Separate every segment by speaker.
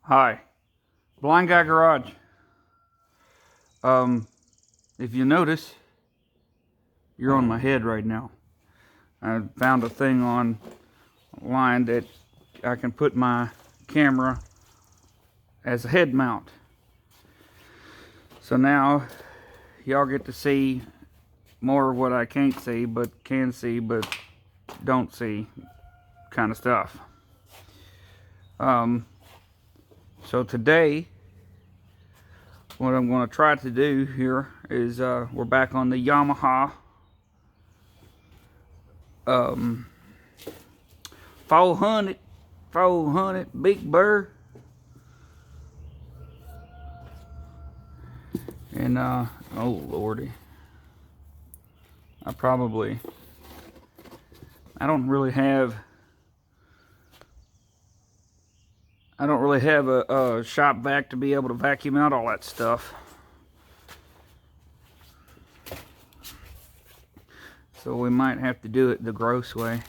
Speaker 1: Hi, Blind Guy Garage. If you notice, you're on my head right now. I found a thing online that I can put my camera as a head mount. So now y'all get to see more of what I can't see, but can see, but don't see kind of stuff. So today, what I'm going to try to do here is we're back on the Yamaha 400 Big Bear, and oh lordy, I don't really have a shop vac to be able to vacuum out all that stuff. So we might have to do it the gross way.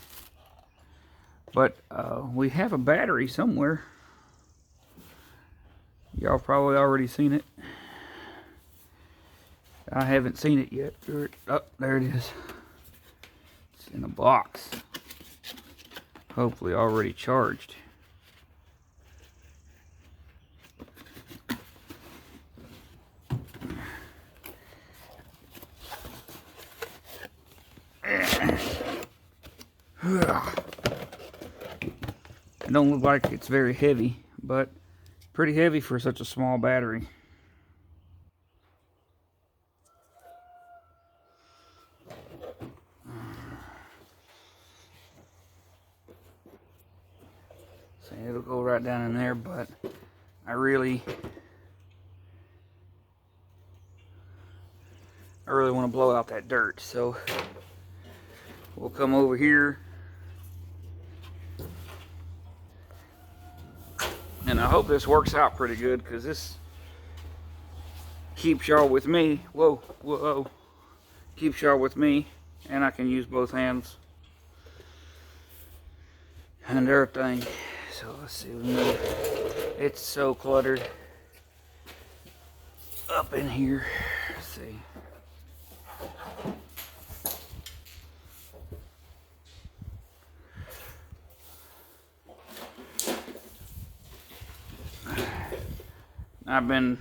Speaker 1: But we have a battery somewhere. Y'all probably already seen it. I haven't seen it yet. Oh, there it is. It's in a box. Hopefully already charged. It don't look like it's very heavy, but pretty heavy for such a small battery. So it'll go right down in there, but I really want to blow out that dirt, so we'll come over here, and I hope this works out pretty good, because this keeps y'all with me. Whoa, keeps y'all with me, and I can use both hands and everything. So let's see, it's so cluttered up in here. Let's see. I've been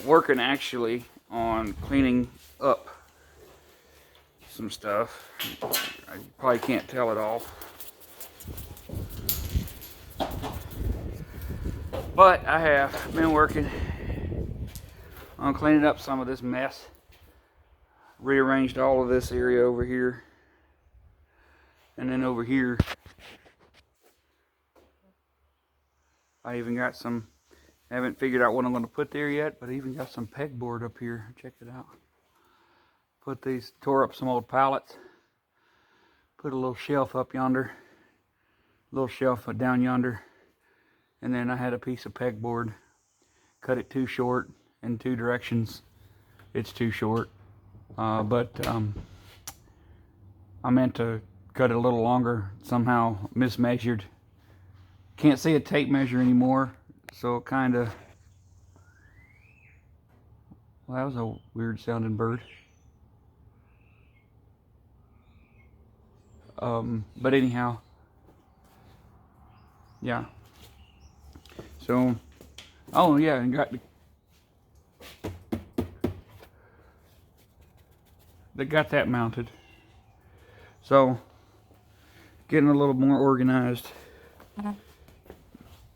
Speaker 1: working actually on cleaning up some stuff. I probably can't tell it all, but I have been working on cleaning up some of this mess. Rearranged all of this area over here, and then over here I even got some, I haven't figured out what I'm going to put there yet, but I even got some pegboard up here. Check it out. Tore up some old pallets. Put a little shelf up yonder. Little shelf down yonder. And then I had a piece of pegboard. Cut it too short in two directions. It's too short. But I meant to cut it a little longer. Somehow mismeasured. Can't see a tape measure anymore, so it kind of, well, that was a weird sounding bird. But anyhow, yeah. So, oh yeah, and got that mounted. So, getting a little more organized.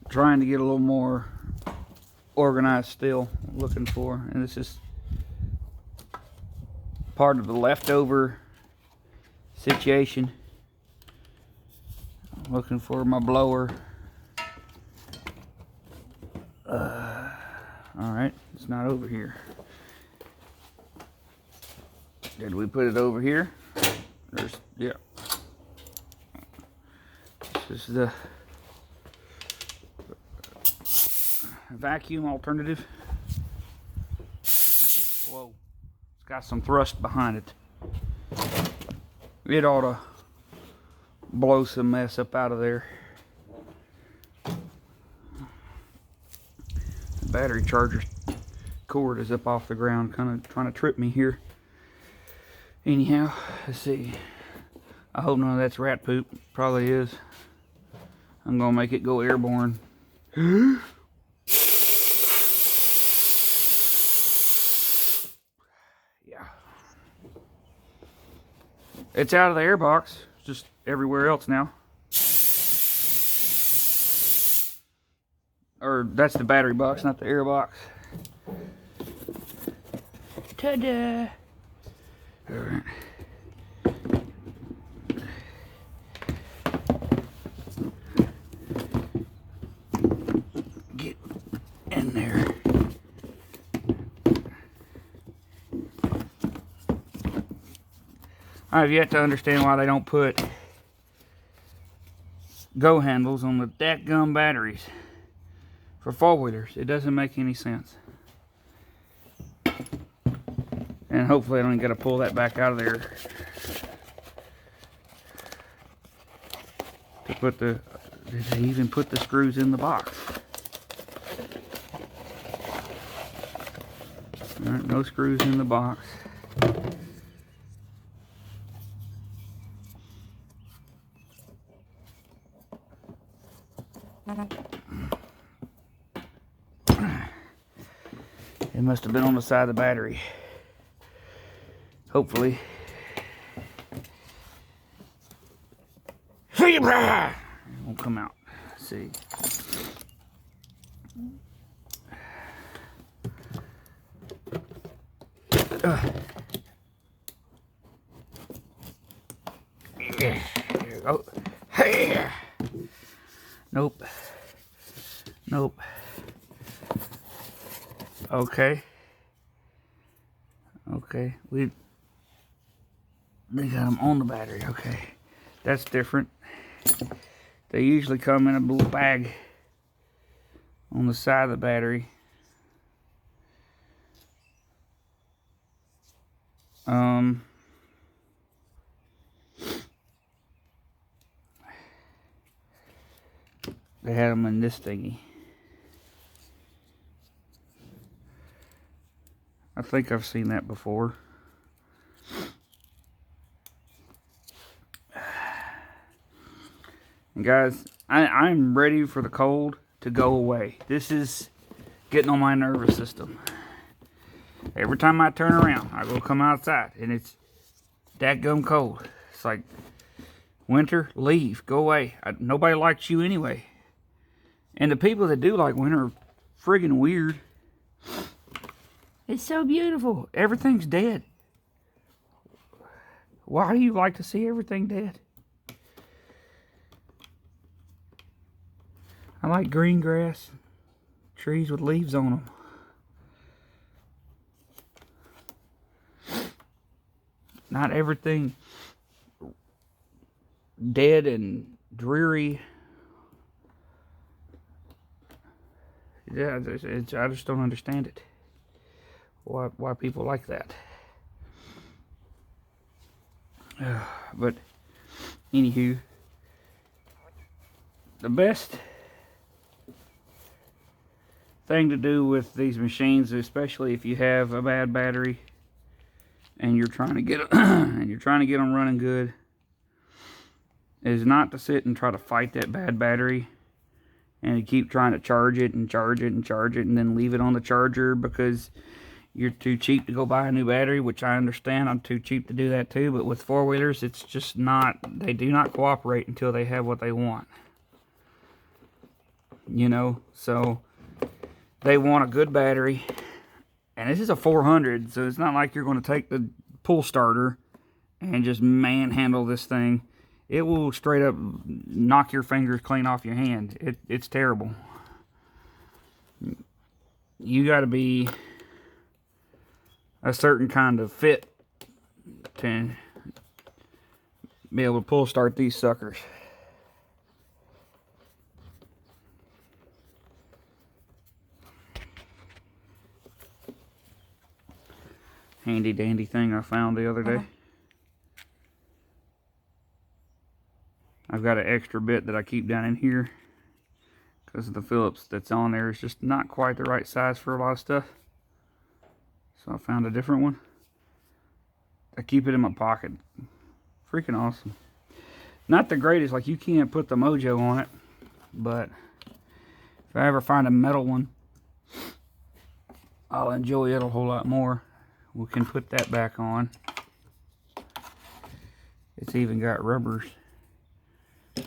Speaker 1: Trying to get a little more organized still, looking for, and this is part of the leftover situation. Looking for my blower. Alright, it's not over here. Did we put it over here? Yeah. This is the vacuum alternative. Whoa, it's got some thrust behind it. It ought to blow some mess up out of there. battery charger cord is up off the ground, kind of trying to trip me here. Anyhow, let's see. I hope none of that's rat poop. Probably is. I'm gonna make it go airborne. Yeah. It's out of the airbox. It's just everywhere else now. Or that's the battery box, not the airbox. Ta-da! Alright. Get in there. I've yet to understand why they don't put go handles on the dadgum batteries for four-wheelers. It doesn't make any sense. And hopefully I don't got to pull that back out of there to put the, did they even put the screws in the box? Alright, no screws in the box. It must have been on the side of the battery. Hopefully. It won't come out. Let's see. There you go. Hey. Nope. Nope. Okay. Okay. They got them on the battery. Okay. That's different. They usually come in a little bag on the side of the battery. They had them in this thingy. I think I've seen that before. And guys, I'm ready for the cold to go away. This is getting on my nervous system. Every time I turn around, I go come outside and it's dadgum cold. It's like, winter, leave, go away. Nobody likes you anyway. And the people that do like winter are friggin' weird. It's so beautiful. Everything's dead. Why do you like to see everything dead? I like green grass, trees with leaves on them. Not everything dead and dreary. Yeah, I just don't understand it. Why people like that. But anywho, the best thing to do with these machines, especially if you have a bad battery and you're trying to get them running good, is not to sit and try to fight that bad battery and to keep trying to charge it and charge it and charge it and then leave it on the charger because you're too cheap to go buy a new battery, which I understand. I'm too cheap to do that too. But with four-wheelers, it's just not, they do not cooperate until they have what they want. You know, so they want a good battery. And this is a 400, so it's not like you're going to take the pull starter and just manhandle this thing. It will straight up knock your fingers clean off your hand. It's terrible. You got to be a certain kind of fit to be able to pull start these suckers. Handy dandy thing I found the other day. I've got an extra bit that I keep down in here because the Phillips that's on there is just not quite the right size for a lot of stuff. So I found a different one. I keep it in my pocket. Freaking awesome. Not the greatest, like you can't put the mojo on it, but if I ever find a metal one, I'll enjoy it a whole lot more. We can put that back on. It's even got rubbers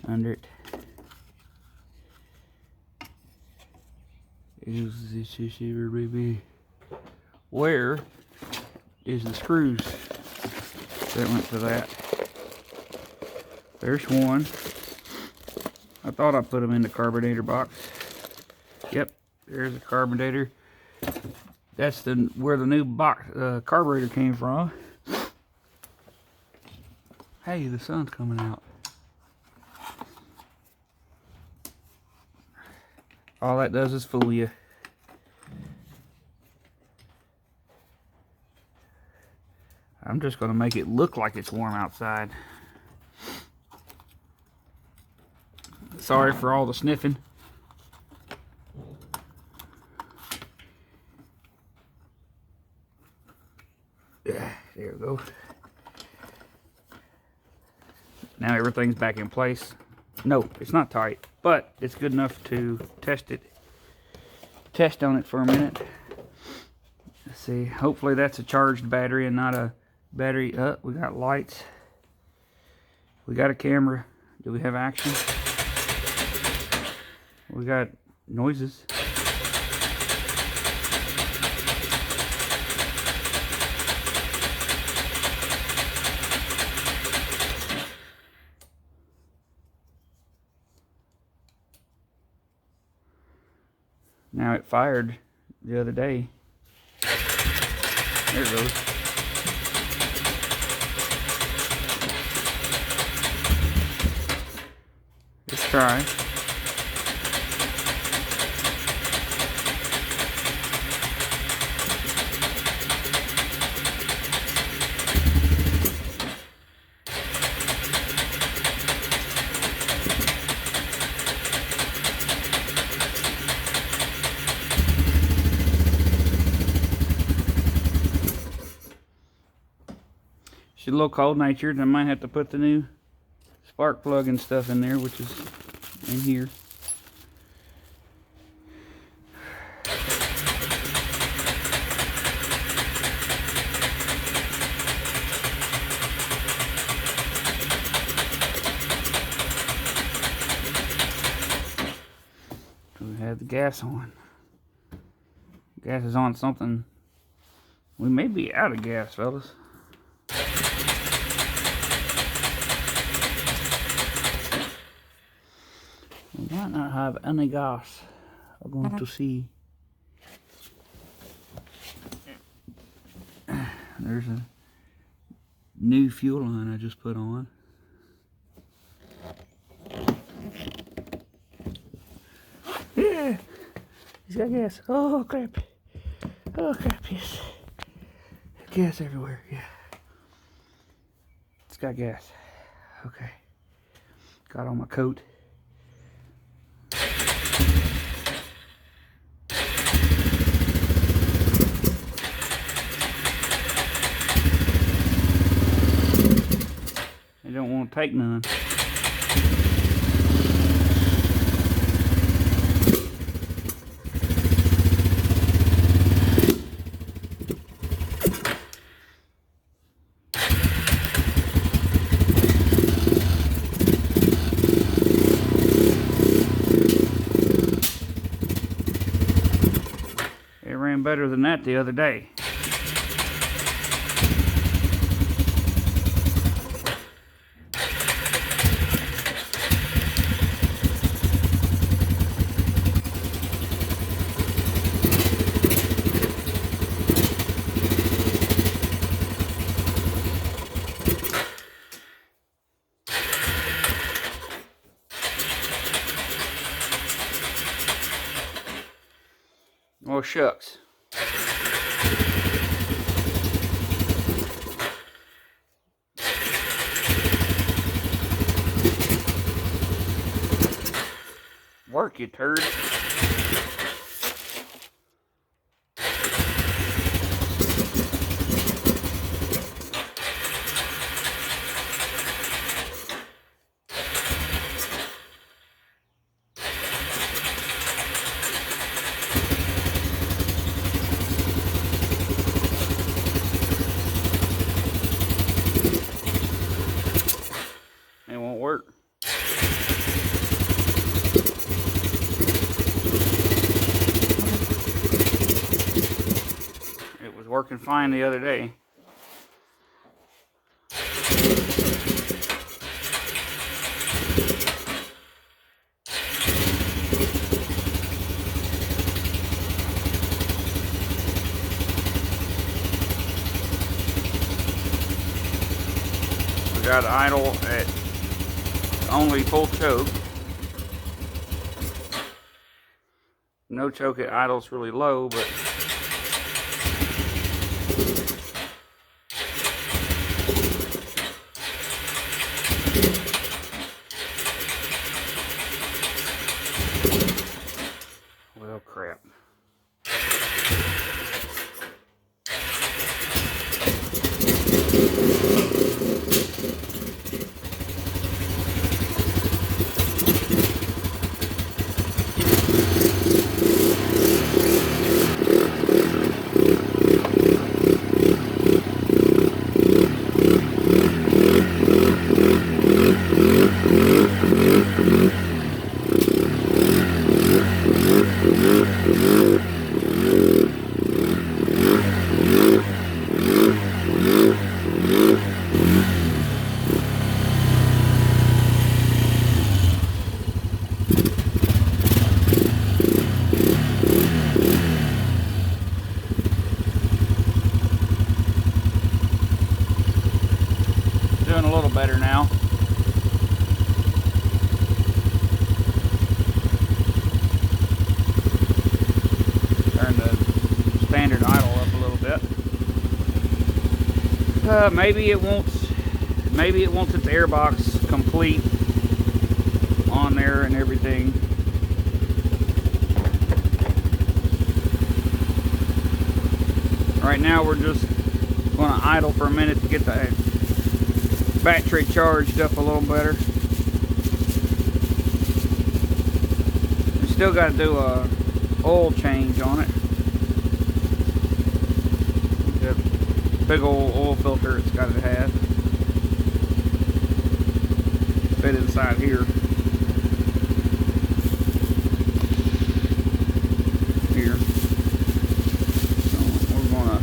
Speaker 1: under it. Is this here, baby? Where is the screws that went for that? There's one. I thought I put them in the carburetor box. Yep, there's a carburetor. That's where the new box carburetor came from. Hey, the sun's coming out. All that does is fool you. I'm just going to make it look like it's warm outside. Sorry for all the sniffing. Yeah, there we go. Now everything's back in place. No, it's not tight, but it's good enough to test it. Test on it for a minute. Let's see. Hopefully that's a charged battery and not a battery. We got lights. We got a camera. Do we have action? We got noises. Now it fired the other day. There it goes. Let's try. She's a little cold-natured. I might have to put the new spark plug and stuff in there, which is in here. We have the gas on. Gas is on something. We may be out of gas, fellas. We might not have any gas. I'm going to see. There's a new fuel line I just put on. Yeah, he's got gas. Oh crap! Oh crap! Yes, gas everywhere. Yeah, it's got gas. Okay, got on my coat. They don't want to take none. It ran better than that the other day. Oh shucks. Work, you turd. It won't work. It was working fine the other day. We got idle at only full choke. No choke at idle's really low, but well, crap. Doing a little better now. Turn the standard idle up a little bit. Maybe it wants its airbox complete on there and everything. Right now we're just going to idle for a minute to get the battery charged up a little better. We still got to do a oil change on it. The big old oil filter it's got to have. Fit inside here. Here. So we're gonna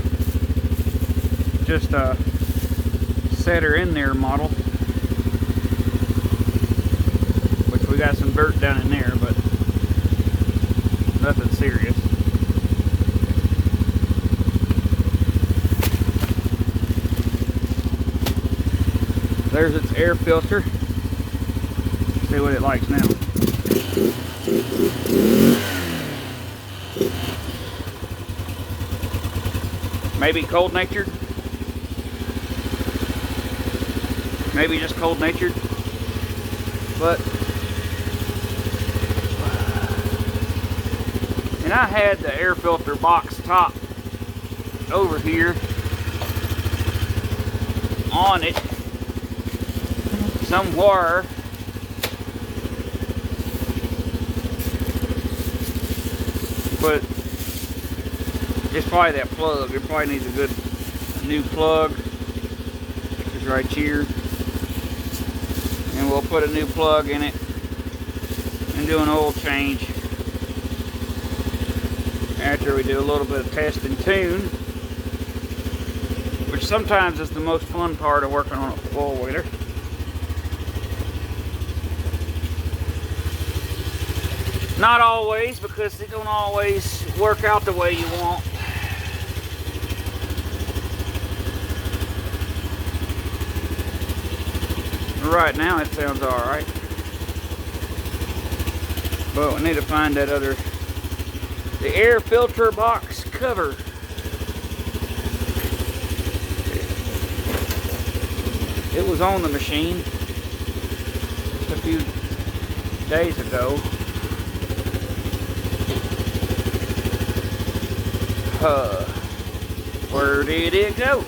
Speaker 1: just set her in there model, which we got some dirt down in there, but nothing serious. There's its air filter. See what it likes now. Maybe cold-natured. Maybe just cold-natured, but and I had the air filter box top over here on it somewhere, but it's probably that plug. It probably needs a good new plug, which is right here. And we'll put a new plug in it and do an oil change after we do a little bit of test and tune, which sometimes is the most fun part of working on a four-wheeler. Not always, because they don't always work out the way you want. Right now it sounds alright, but we need to find that the air filter box cover. It was on the machine just a few days ago. Where did it go?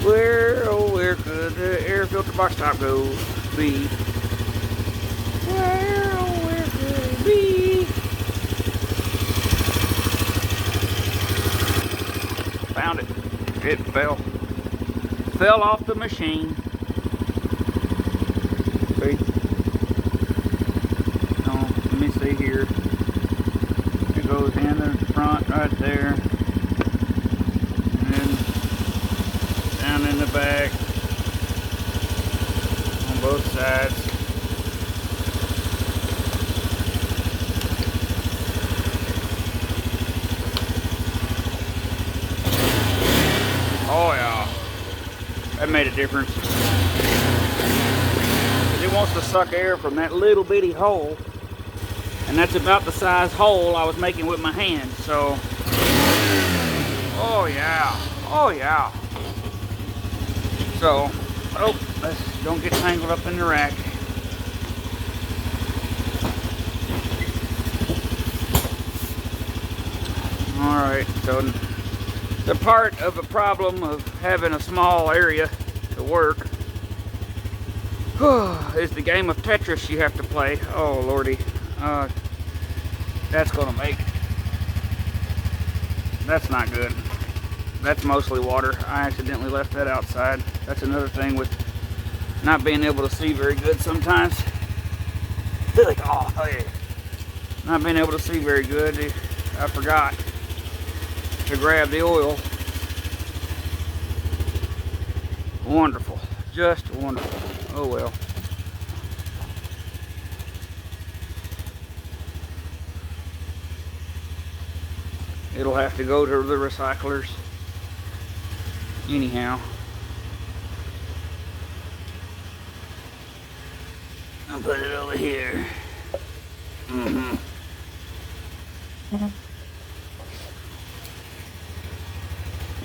Speaker 1: Where, oh, where could the air filter box top go be? Where, oh, where could it be? Found it. It fell. Fell off the machine. See? Oh, let me see here. It goes in the front right there. And then down in the back. On both sides. Oh yeah. That made a difference. It wants to suck air from that little bitty hole, and that's about the size hole I was making with my hand. So, oh yeah, oh yeah. So, oh, let's don't get tangled up in the rack. All right, so the part of the problem of having a small area to work is the game of Tetris you have to play. Oh lordy, that's gonna make, that's not good. That's mostly water. I accidentally left that outside. That's another thing with not being able to see very good sometimes. Like, oh, hey. Not being able to see very good. I forgot to grab the oil. Wonderful, just wonderful. Oh well. It'll have to go to the recyclers anyhow. I'll put it over here.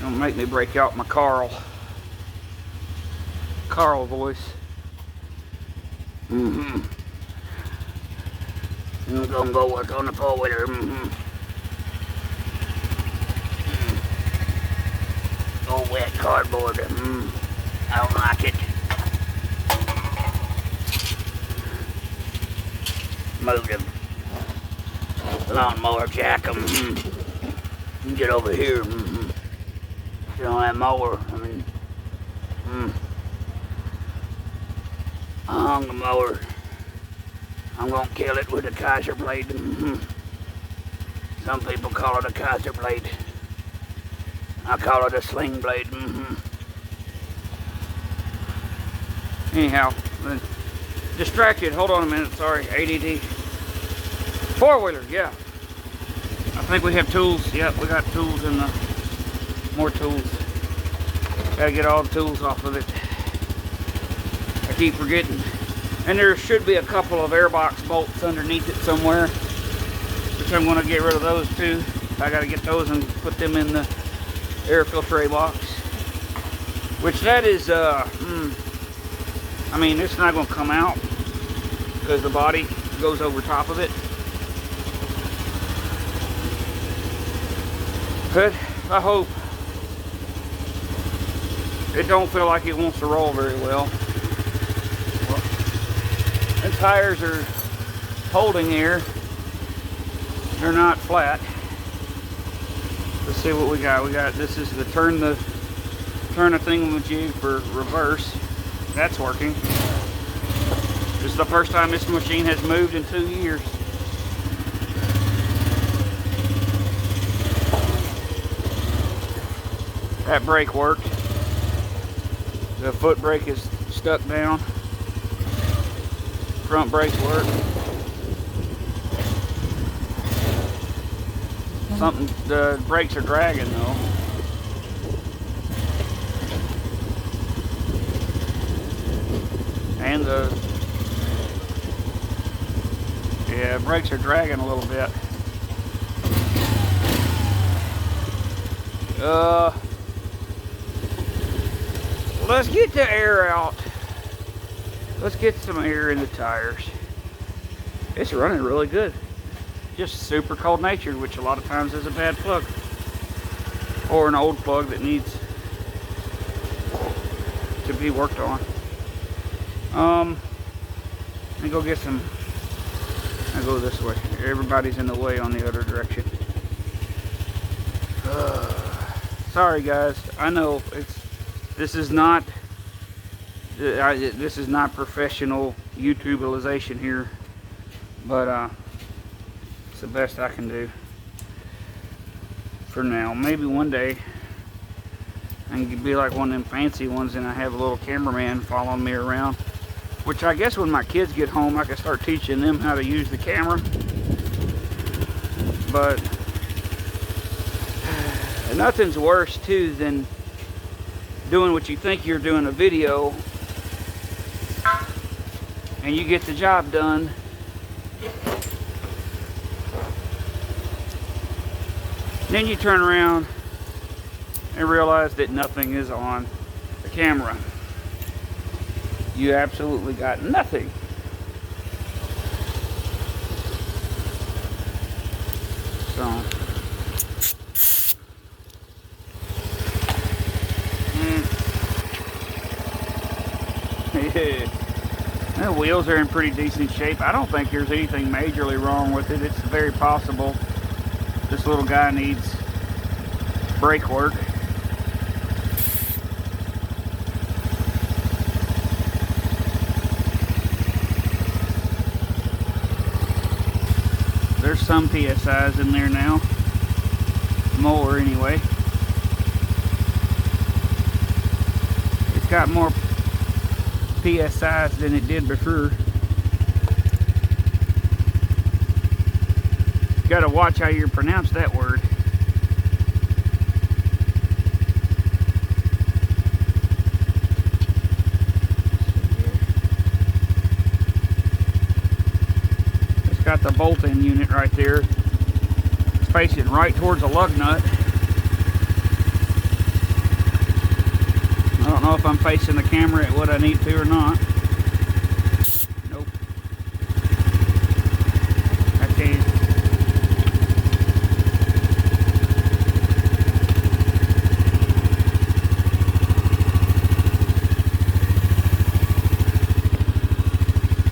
Speaker 1: Don't make me break out my Carl voice. I'm gonna go work on the four-wheeler. Oh, wet cardboard. I don't like it. Move them. Lawnmower jack them. Get over here. Get on that mower. I mean, I hung the mower. I'm gonna kill it with a Kaiser blade. Some people call it a Kaiser blade. I call it a Sling Blade. Anyhow, distracted. Hold on a minute. Sorry, ADD. Four-wheeler, yeah. I think we have tools. Yep, we got tools in the more tools. Gotta get all the tools off of it. I keep forgetting. And there should be a couple of airbox bolts underneath it somewhere, which I'm gonna get rid of those too. I gotta get those and put them in the air filtre box, which that is I mean, it's not going to come out because the body goes over top of it, but I hope it don't feel like it wants to roll very well. The tires are holding here, they're not flat. Let's see what we got. We got, this is the turn the thingamajig for reverse. That's working. This is the first time this machine has moved in 2 years. That brake worked. The foot brake is stuck down. Front brakes work. The brakes are dragging though. And yeah, brakes are dragging a little bit. Let's get the air out. Let's get some air in the tires. It's running really good. just super cold natured, which a lot of times is a bad plug. Or an old plug that needs to be worked on. Let me go get some. I go this way. Everybody's in the way on the other direction. Sorry guys, I know this is not professional YouTubealization here, but it's the best I can do for now. Maybe one day I can be like one of them fancy ones and I have a little cameraman following me around, which I guess when my kids get home I can start teaching them how to use the camera. But nothing's worse too than doing what you think you're doing a video and you get the job done then you turn around and realize that nothing is on the camera. You absolutely got nothing. So the wheels are in pretty decent shape. I don't think there's anything majorly wrong with it. It's very possible this little guy needs brake work. There's some PSIs in there now. More anyway. It's got more PSIs than it did before. You gotta watch how you pronounce that word. It's got the bolt-in unit right there. It's facing right towards a lug nut. I don't know if I'm facing the camera at what I need to or not. Nope. I can't.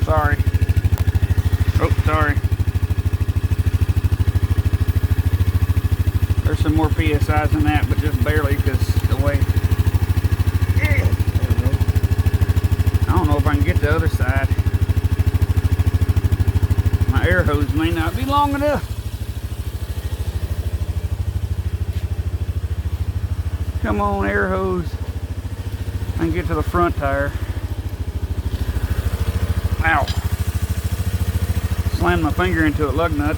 Speaker 1: Sorry. Oh, sorry. There's some more PSIs in that, but just barely because the way. I don't know if I can get the other side. My air hose may not be long enough. Come on, air hose. I can get to the front tire. Ow. Slammed my finger into a lug nut.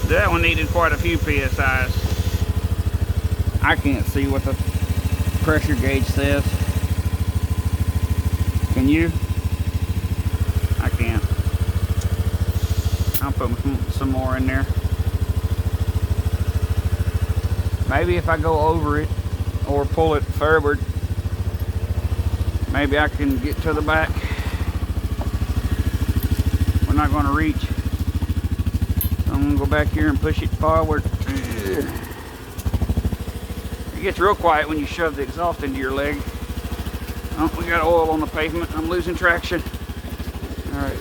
Speaker 1: That one needed quite a few PSIs. I can't see what the pressure gauge says. Can you? I can't. I'll put some more in there. Maybe if I go over it or pull it forward, maybe I can get to the back. We're not going to reach. I'm going to go back here and push it forward. It gets real quiet when you shove the exhaust into your leg. Oh, we got oil on the pavement. I'm losing traction. Alright.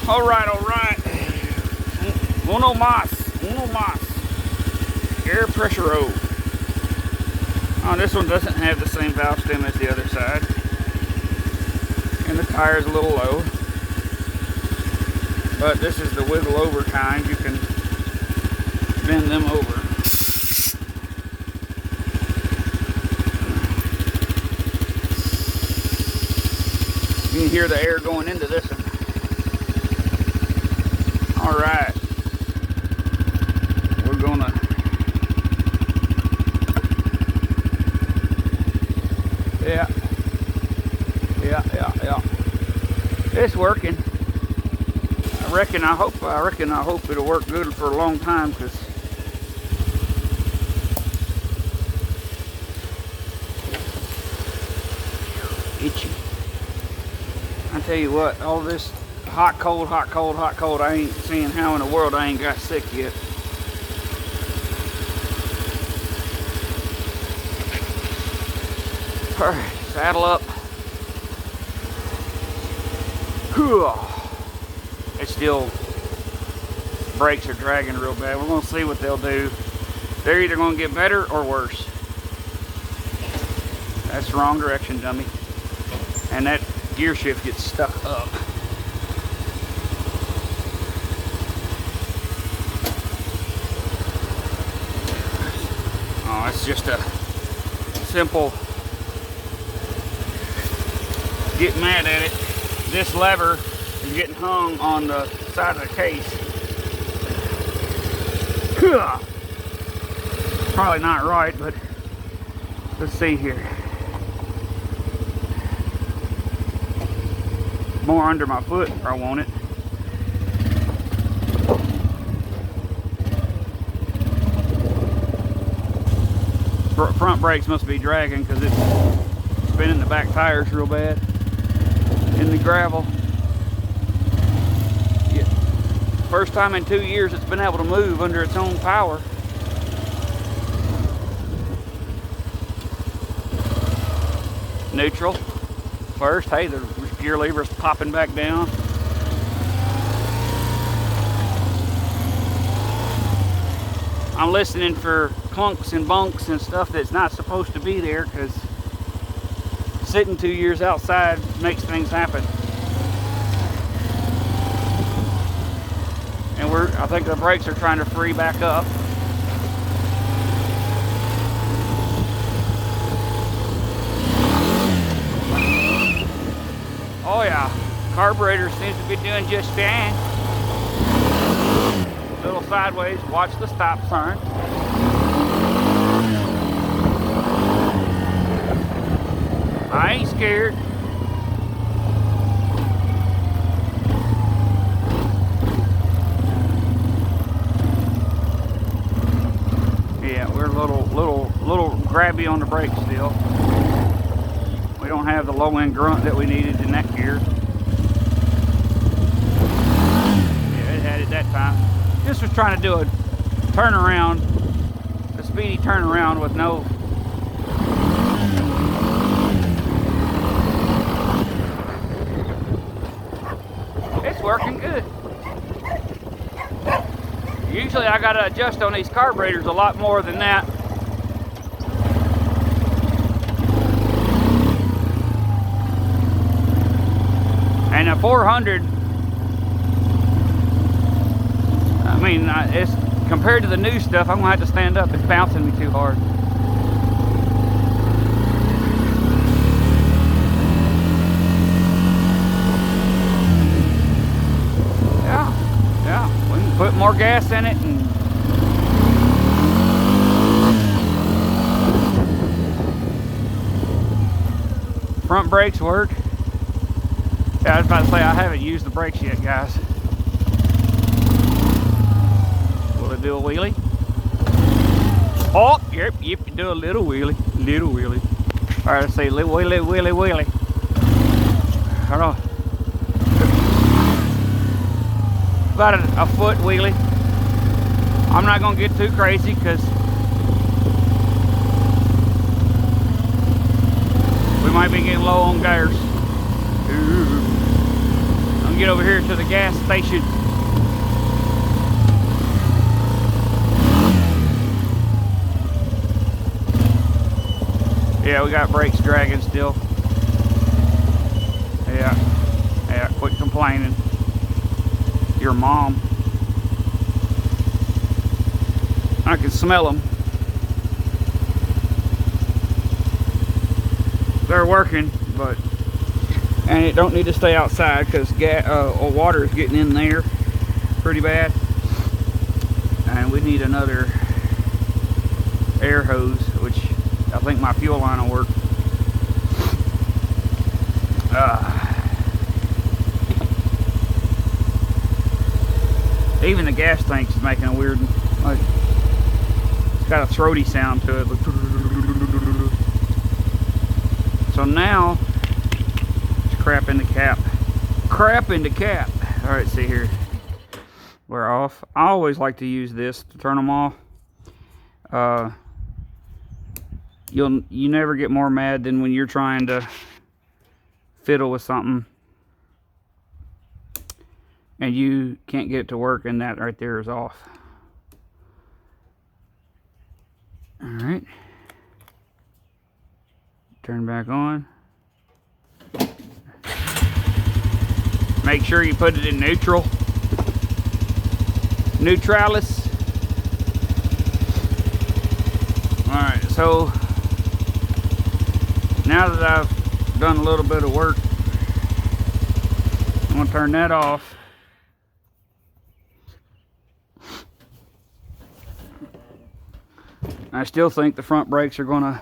Speaker 1: Alright. Uno más. Air pressure road. Oh, this one doesn't have the same valve stem as the other side. And the tire is a little low. But this is the wiggle over kind. You can bend them over. You can hear the air going into this one. Alright. We're gonna yeah. It's working. I reckon I hope it'll work good for a long time, because itchy. I tell you what, all this hot, cold, hot, cold, hot, cold, I ain't seeing how in the world I ain't got sick yet. Alright, saddle up. It's still, brakes are dragging real bad. We're going to see what they'll do. They're either going to get better or worse. That's the wrong direction, dummy. And that gear shift gets stuck up. Oh, it's just a simple get mad at it. This lever is getting hung on the side of the case. Probably not right, but let's see here. More under my foot, I want it. Front brakes must be dragging because it's spinning the back tires real bad in the gravel. Yeah. First time in 2 years it's been able to move under its own power. Neutral first. Hey, the gear lever's popping back down. I'm listening for clunks and bunks and stuff that's not supposed to be there, because sitting 2 years outside makes things happen. And I think the brakes are trying to free back up. Oh yeah, carburetor seems to be doing just fine. Little sideways, watch the stop sign. I ain't scared. Yeah, we're a little grabby on the brakes still. We don't have the low end grunt that we needed in that gear. Yeah, it had it that time. This was trying to do a turnaround, a speedy turnaround with no. It's working good. Usually I gotta adjust on these carburetors a lot more than that. And a 400, I mean, it's compared to the new stuff, I'm gonna have to stand up. It's bouncing me too hard. Yeah, we can put more gas in it and front brakes work. Yeah, I was about to say I haven't used the brakes yet, guys. Will it do a wheelie? Oh, yep, do a little wheelie, All right, let's see, wheelie. Hold on. About a foot wheelie. I'm not gonna get too crazy because we might be getting low on gas. I'm gonna get over here to the gas station. Yeah, we got brakes dragging still. Yeah, quit complaining. Your mom. I can smell them. They're working, but and it don't need to stay outside because water is getting in there pretty bad, and we need another air hose, which I think my fuel line will work. Even the gas tank's making a weird, like, it's got a throaty sound to it. So now, it's crap in the cap. Crap in the cap. All right, see here. We're off. I always like to use this to turn them off. You never get more mad than when you're trying to fiddle with something and you can't get it to work, and that right there is off. All right. Turn back on. Make sure you put it in neutral. Neutralis. Alright, so now that I've done a little bit of work, I'm going to turn that off. I still think the front brakes are going to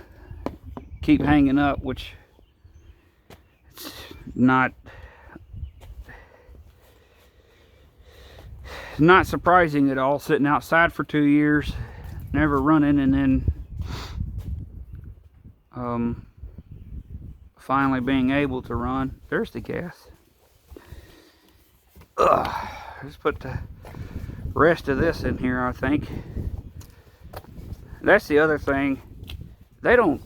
Speaker 1: keep hanging up, which it's not surprising at all. Sitting outside for 2 years, never running, and then finally being able to run. There's the gas. Let's put the rest of this in here, I think. That's the other thing. They don't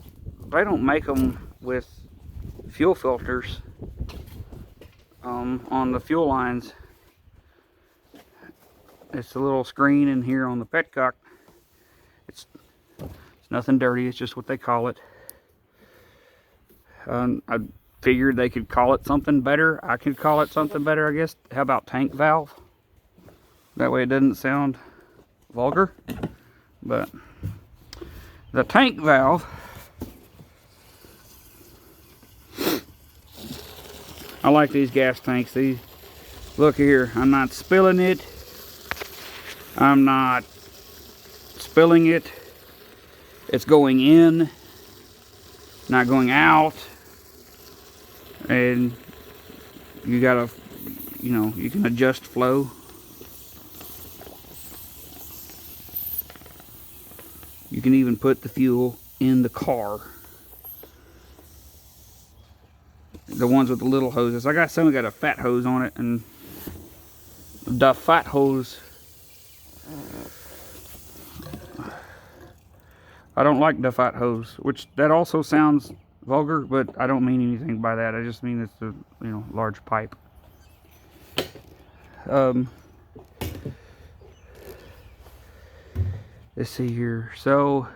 Speaker 1: make them with fuel filters on the fuel lines. It's a little screen in here on the petcock. It's nothing dirty. It's just what they call it. I figured they could call it something better. I could call it something better, I guess. How about tank valve? That way it doesn't sound vulgar. But the tank valve, I like these gas tanks. These, look here, I'm not spilling it. I'm not spilling it. It's going in, not going out. And you gotta, you can adjust flow. You can even put the fuel in the car. The ones with the little hoses. I got some that got a fat hose on it, and the fat hose, I don't like the fat hose, which that also sounds vulgar, but I don't mean anything by that. I just mean it's a large pipe. Let's see here. So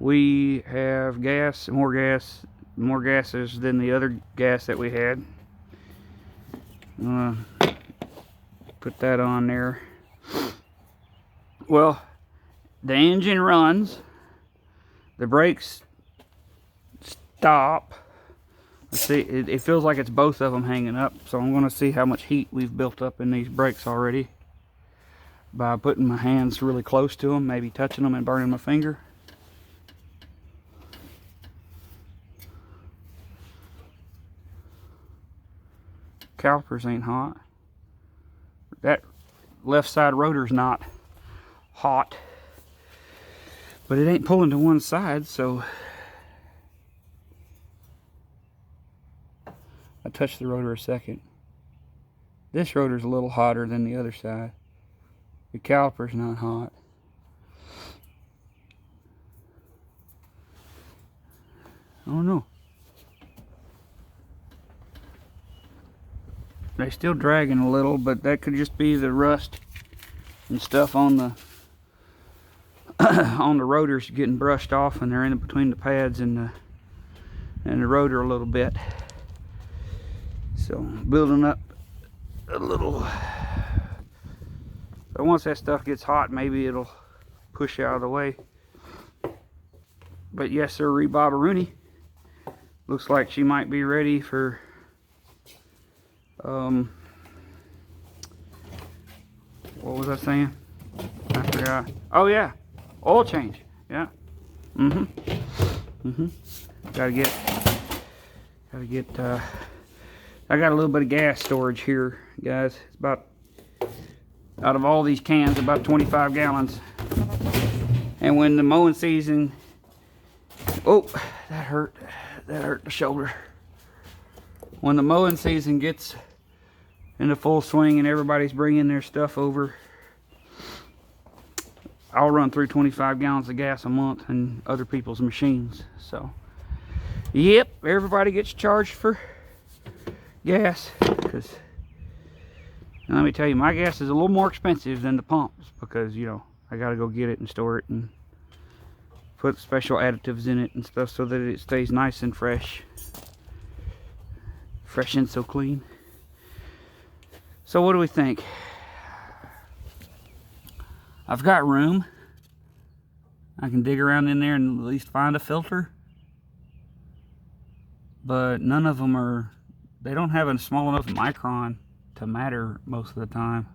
Speaker 1: we have gas, more gases than the other gas that we had. Put that on there. Well, the engine runs, the brakes stop. Let's see, it feels like it's both of them hanging up, so I'm going to see how much heat we've built up in these brakes already by putting my hands really close to them, maybe touching them and burning my finger. Calipers ain't hot. That left side rotor's not hot, but it ain't pulling to one side, so I touched the rotor a second. This rotor's a little hotter than the other side. The caliper's not hot. I don't know. They're still dragging a little, but that could just be the rust and stuff on the on the rotors getting brushed off, and they're in between the pads and the rotor a little bit. So building up a little. But once that stuff gets hot, maybe it'll push out of the way. But yes, sir, Bob Rooney. Looks like she might be ready for what was I saying? I forgot. Oh yeah, oil change. Yeah. Gotta get. I got a little bit of gas storage here, guys. It's about out of all these cans, about 25 gallons. And when the mowing season, oh, that hurt the shoulder. When the mowing season gets into full swing and everybody's bringing their stuff over, I'll run through 25 gallons of gas a month in other people's machines. So, yep, everybody gets charged for gas, because let me tell you, my gas is a little more expensive than the pumps, because, you know, I gotta go get it and store it and put special additives in it and stuff so that it stays nice and fresh. Fresh and so clean. So what do we think? I've got room. I can dig around in there and at least find a filter. But none of them are, they don't have a small enough micron to matter most of the time.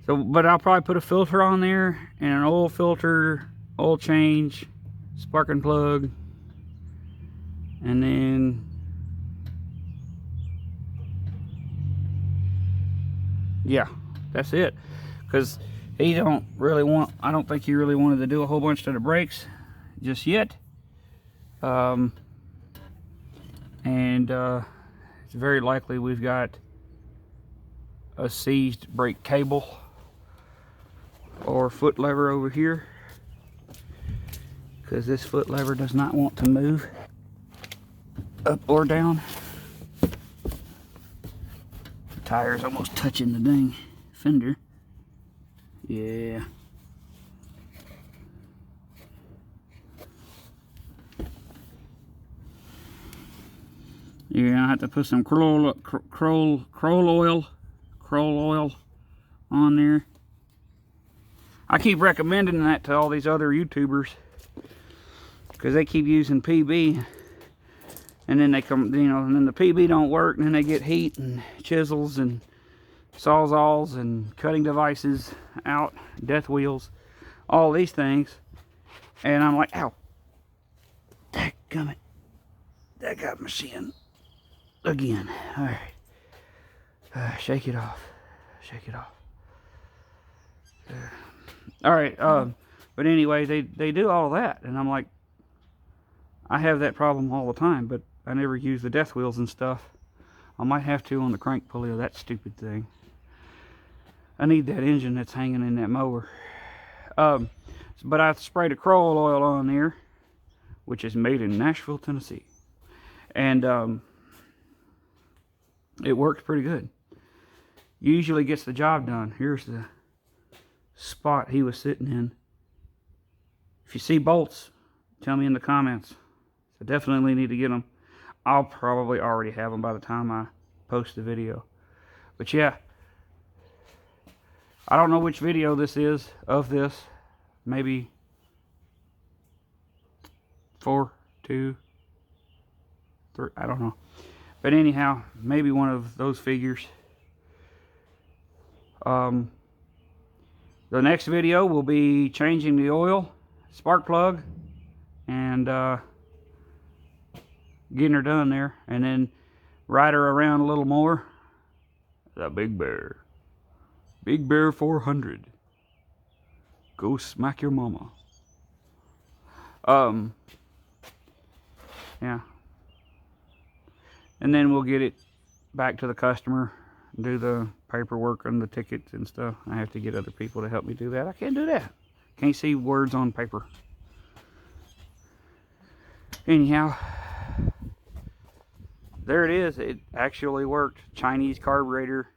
Speaker 1: So, but I'll probably put a filter on there and an oil filter, oil change, spark and plug, and then yeah, that's it. Because he don't really want, I don't think he really wanted to do a whole bunch to the brakes just yet. And it's very likely we've got a seized brake cable or foot lever over here, because this foot lever does not want to move up or down. The tire's almost touching the dang fender. Yeah. Yeah, I have to put some Kroll oil on there. I keep recommending that to all these other YouTubers, because they keep using PB, and then they come, you know, and then the PB don't work, and then they get heat and chisels and sawzalls and cutting devices out, death wheels, all these things, and I'm like, ow, dadgummit, that got my shin again. All right, shake it off, shake it off. All right, but anyway, they do all that, and I'm like, I have that problem all the time, but I never use the death wheels and stuff. I might have to on the crank pulley of that stupid thing. I need that engine that's hanging in that mower. But I sprayed a Kroll oil on there, which is made in Nashville, Tennessee, and it worked pretty good. Usually gets the job done. Here's the spot he was sitting in. If you see bolts, tell me in the comments. I definitely need to get them. I'll probably already have them by the time I post the video. But yeah, I don't know which video this is of this. Maybe 4, 2, 3, I don't know. But anyhow, maybe one of those figures. The next video will be changing the oil, spark plug, and getting her done there, and then ride her around a little more. The Big Bear. Big Bear 400. Go smack your mama. Yeah. And then we'll get it back to the customer, do the paperwork and the tickets and stuff. I have to get other people to help me do that. I can't do that. Can't see words on paper. Anyhow, there it is. It actually worked. Chinese carburetor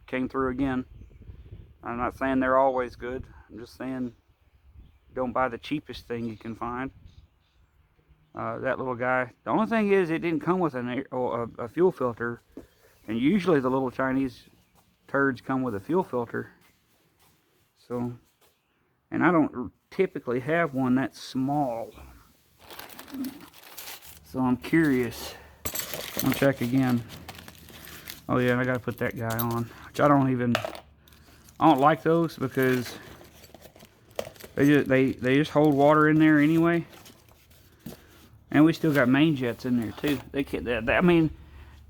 Speaker 1: came through again. I'm not saying they're always good. I'm just saying don't buy the cheapest thing you can find. That little guy. The only thing is it didn't come with a fuel filter. And usually the little Chinese turds come with a fuel filter. So, and I don't typically have one that small. So I'm curious. I'll check again. Oh yeah, I gotta put that guy on. Which I don't like those, because they just hold water in there anyway. And we still got main jets in there too. They can't. I mean,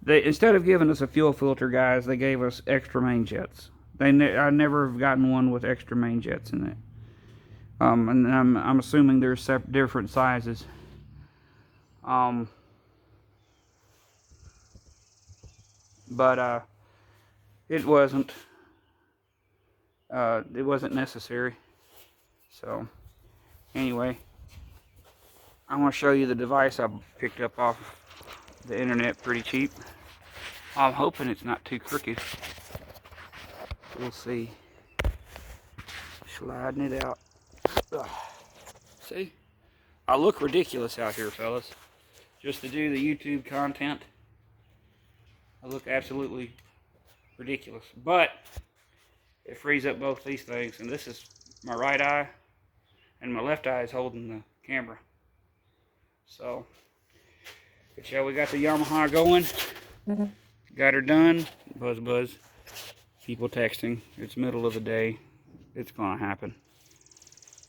Speaker 1: They, instead of giving us a fuel filter, guys, they gave us extra main jets. I never have gotten one with extra main jets in it. And I'm assuming there's different sizes. But it wasn't necessary. So anyway, I want to show you the device I picked up off the internet pretty cheap. I'm hoping it's not too crooked. We'll see. Sliding it out. Ugh. See? I look ridiculous out here, fellas. Just to do the YouTube content, I look absolutely ridiculous. But it frees up both these things, and this is my right eye, and my left eye is holding the camera. So, but yeah, we got the Yamaha going. Got her done. Buzz, buzz. People texting. It's middle of the day. It's gonna happen.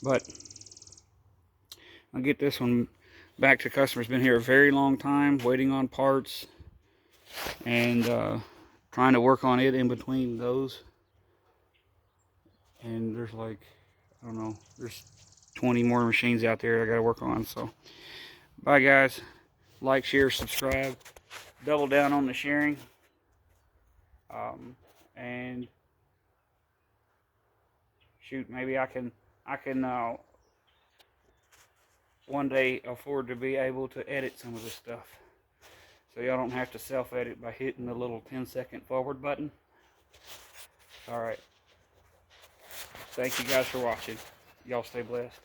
Speaker 1: But I'll get this one back to customers. Been here a very long time, waiting on parts, and trying to work on it in between those. And there's like, I don't know, there's 20 more machines out there I gotta work on. So bye guys. Like, share, subscribe, double down on the sharing, and shoot, maybe I can one day afford to be able to edit some of this stuff, so y'all don't have to self-edit by hitting the little 10-second forward button. Alright, thank you guys for watching. Y'all stay blessed.